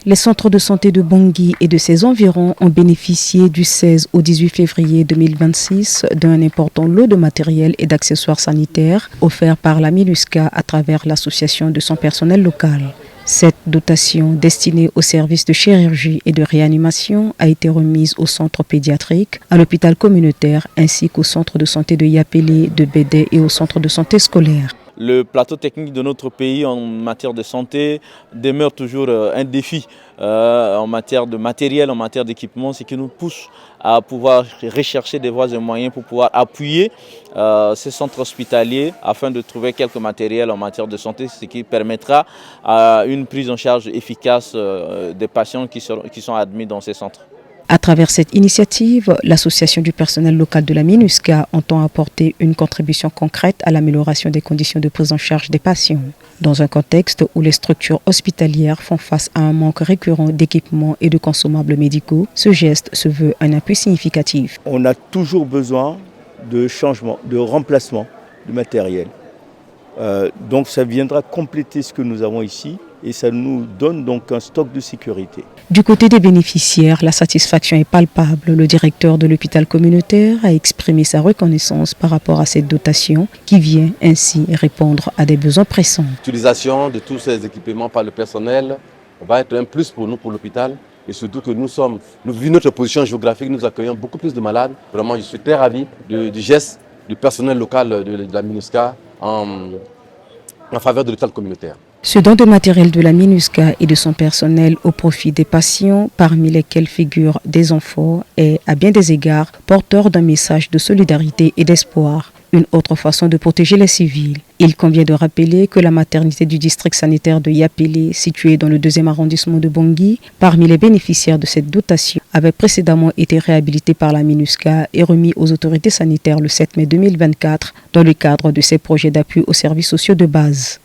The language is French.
Les centres de santé de Bangui et de ses environs ont bénéficié du 16 au 18 février 2026 d'un important lot de matériel et d'accessoires sanitaires offerts par la MINUSCA à travers l'association de son personnel local. Cette dotation destinée aux services de chirurgie et de réanimation a été remise au centre pédiatrique, à l'hôpital communautaire ainsi qu'au centre de santé de Yapélé, de Bédé et au centre de santé scolaire. Le plateau technique de notre pays en matière de santé demeure toujours un défi en matière de matériel, en matière d'équipement, ce qui nous pousse à pouvoir rechercher des voies et moyens pour pouvoir appuyer ces centres hospitaliers afin de trouver quelques matériels en matière de santé, ce qui permettra une prise en charge efficace des patients qui sont admis dans ces centres. À travers cette initiative, l'association du personnel local de la MINUSCA entend apporter une contribution concrète à l'amélioration des conditions de prise en charge des patients. Dans un contexte où les structures hospitalières font face à un manque récurrent d'équipements et de consommables médicaux, ce geste se veut un appui significatif. On a toujours besoin de changement, de remplacement de matériel. Donc ça viendra compléter ce que nous avons ici et ça nous donne donc un stock de sécurité. Du côté des bénéficiaires, la satisfaction est palpable. Le directeur de l'hôpital communautaire a exprimé sa reconnaissance par rapport à cette dotation qui vient ainsi répondre à des besoins pressants. L'utilisation de tous ces équipements par le personnel va être un plus pour nous, pour l'hôpital. Et surtout que vu notre position géographique, nous accueillons beaucoup plus de malades. Vraiment, je suis très ravi du geste du personnel local de la MINUSCA en faveur de l'hôpital communautaire. Ce don de matériel de la MINUSCA et de son personnel au profit des patients, parmi lesquels figurent des enfants, est à bien des égards porteur d'un message de solidarité et d'espoir. Une autre façon de protéger les civils. Il convient de rappeler que la maternité du district sanitaire de Yapélé, située dans le 2e arrondissement de Bangui, parmi les bénéficiaires de cette dotation, avait précédemment été réhabilitée par la MINUSCA et remis aux autorités sanitaires le 7 mai 2024 dans le cadre de ses projets d'appui aux services sociaux de base.